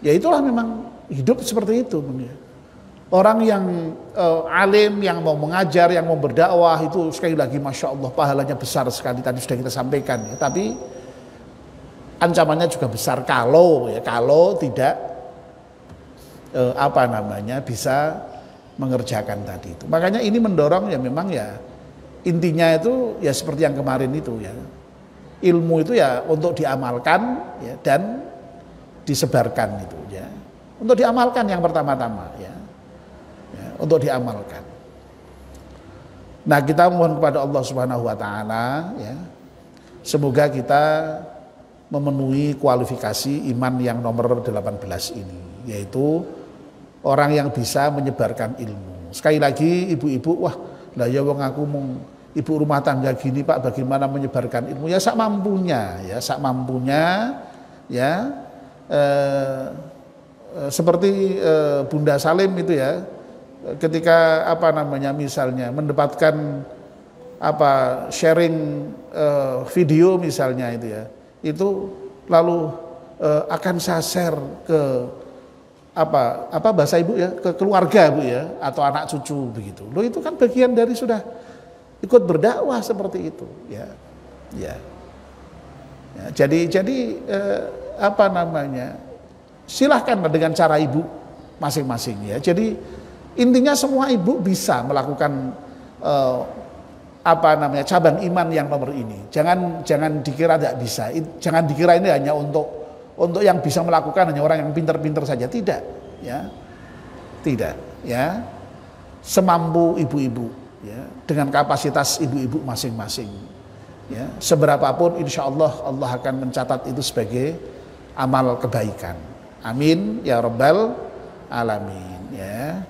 Ya itulah memang hidup seperti itu. Orang yang alim, yang mau mengajar, yang mau berdakwah itu sekali lagi masya Allah pahalanya besar sekali, tadi sudah kita sampaikan ya. Tapi ancamannya juga besar kalau tidak bisa mengerjakan tadi itu. Makanya ini mendorong ya memang ya intinya itu ya seperti yang kemarin itu ya. Ilmu itu ya untuk diamalkan ya, dan disebarkan itu ya. Untuk diamalkan yang pertama-tama ya. Ya, untuk diamalkan. Nah, kita mohon kepada Allah Subhanahu wa taala ya. Semoga kita memenuhi kualifikasi iman yang nomor 18 ini, yaitu orang yang bisa menyebarkan ilmu. Sekali lagi ibu-ibu, wah lah ya wong aku mau ibu rumah tangga gini Pak, bagaimana menyebarkan ilmu? Ya sak mampunya ya, sak mampunya ya. Seperti Bunda Salim itu ya, ketika misalnya mendapatkan sharing video misalnya itu ya, itu lalu akan saya share ke bahasa ibu ya, ke keluarga bu ya, atau anak cucu begitu. Loh itu kan bagian dari sudah ikut berdakwah seperti itu ya. Ya. Ya, jadi silahkan dengan cara ibu masing-masing ya. Jadi intinya semua ibu bisa melakukan cabang iman yang nomor ini. Jangan dikira tidak bisa. Jangan dikira ini hanya untuk yang bisa melakukan hanya orang yang pintar-pintar saja. Tidak, ya. Tidak, ya. Semampu ibu-ibu ya, dengan kapasitas ibu-ibu masing-masing. Ya, seberapapun insya Allah Allah akan mencatat itu sebagai amal kebaikan. Amin ya rabbal alamin ya.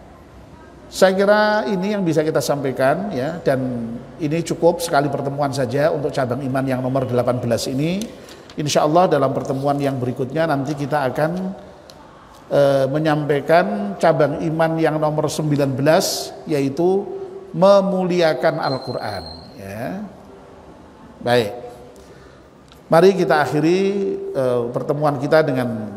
Saya kira ini yang bisa kita sampaikan ya, dan ini cukup sekali pertemuan saja untuk cabang iman yang nomor 18 ini. Insya Allah dalam pertemuan yang berikutnya nanti kita akan menyampaikan cabang iman yang nomor 19, yaitu memuliakan Al-Quran ya. Baik, mari kita akhiri pertemuan kita dengan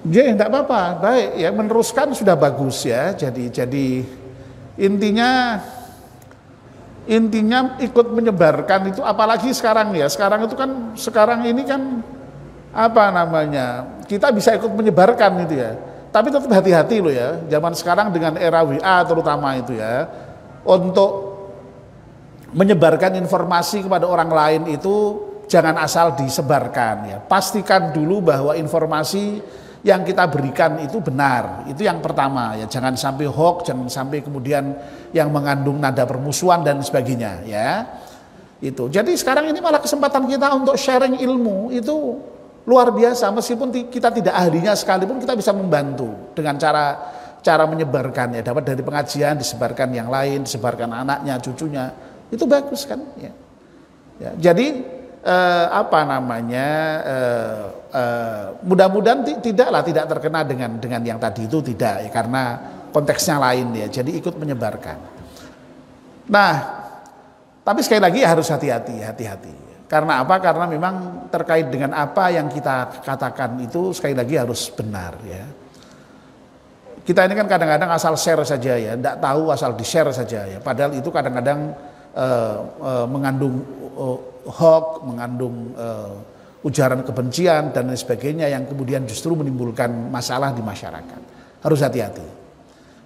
ya, enggak apa-apa, baik ya, meneruskan sudah bagus ya. Jadi intinya ikut menyebarkan itu, apalagi sekarang ya. Sekarang ini kan kita bisa ikut menyebarkan itu ya. Tapi tetap hati-hati loh ya. Zaman sekarang dengan era WA terutama itu ya, untuk menyebarkan informasi kepada orang lain itu jangan asal disebarkan ya. Pastikan dulu bahwa informasi yang kita berikan itu benar. Itu yang pertama ya, jangan sampai hoax, jangan sampai kemudian yang mengandung nada permusuhan dan sebagainya ya. Itu. Jadi sekarang ini malah kesempatan kita untuk sharing ilmu itu luar biasa, meskipun kita tidak ahlinya sekalipun kita bisa membantu dengan cara menyebarkan ya, dapat dari pengajian disebarkan yang lain, disebarkan anaknya, cucunya. Itu bagus kan ya. Ya, jadi mudah-mudahan tidak terkena dengan yang tadi itu, tidak ya, karena konteksnya lain ya, jadi ikut menyebarkan. Nah, tapi sekali lagi harus hati-hati. Karena apa? Karena memang terkait dengan apa yang kita katakan itu sekali lagi harus benar ya. Kita ini kan kadang-kadang asal share saja ya, tidak tahu asal di-share saja ya, padahal itu kadang-kadang mengandung hoax, mengandung ujaran kebencian dan lain sebagainya yang kemudian justru menimbulkan masalah di masyarakat. Harus hati-hati.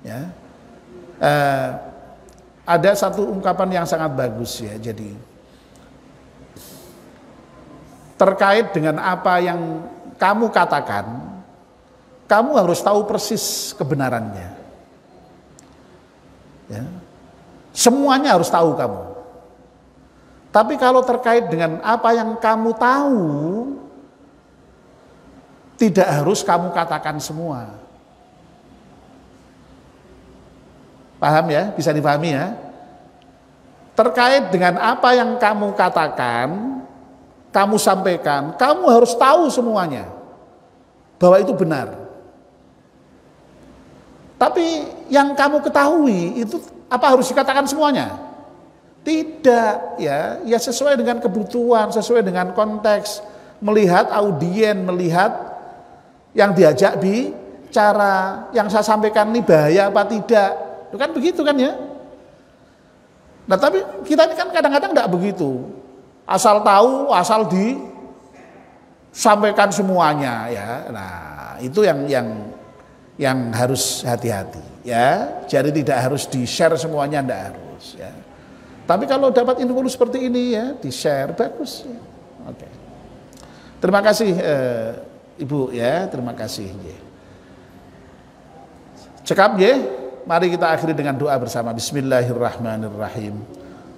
Ya. Ada satu ungkapan yang sangat bagus ya. Jadi terkait dengan apa yang kamu katakan, kamu harus tahu persis kebenarannya. Ya. Semuanya harus tahu kamu. Tapi kalau terkait dengan apa yang kamu tahu, tidak harus kamu katakan semua. Paham ya? Bisa dipahami ya? Terkait dengan apa yang kamu katakan, kamu sampaikan, kamu harus tahu semuanya. Bahwa itu benar. Tapi yang kamu ketahui itu apa harus dikatakan semuanya? Tidak ya, sesuai dengan kebutuhan, sesuai dengan konteks, melihat audien, melihat yang diajak bicara, yang saya sampaikan ini bahaya apa tidak, itu kan begitu kan ya. Nah tapi kita ini kan kadang-kadang tidak begitu. Asal tahu, asal disampaikan semuanya ya. Nah itu yang harus hati-hati ya. Jadi tidak harus di-share semuanya, tidak harus ya. Tapi kalau dapat info seperti ini ya, di-share bagus. Ya. Oke. Terima kasih Ibu ya, terima kasih. Cekap ya. Mari kita akhiri dengan doa bersama. Bismillahirrahmanirrahim.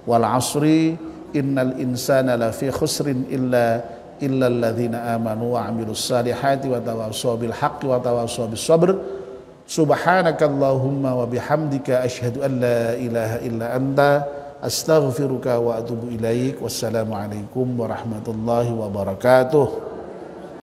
Wal 'asri innal insana lafi khusrin illa alladzina amanu wa 'amilus salihati wa tawassaw bil haqqi wa tawassaw bis sabr. Subhanakallahumma wa bihamdika asyhadu an la ilaha illa anta astaghfiruka wa atubu ilaik. Wassalamualaikum warahmatullahi wabarakatuh.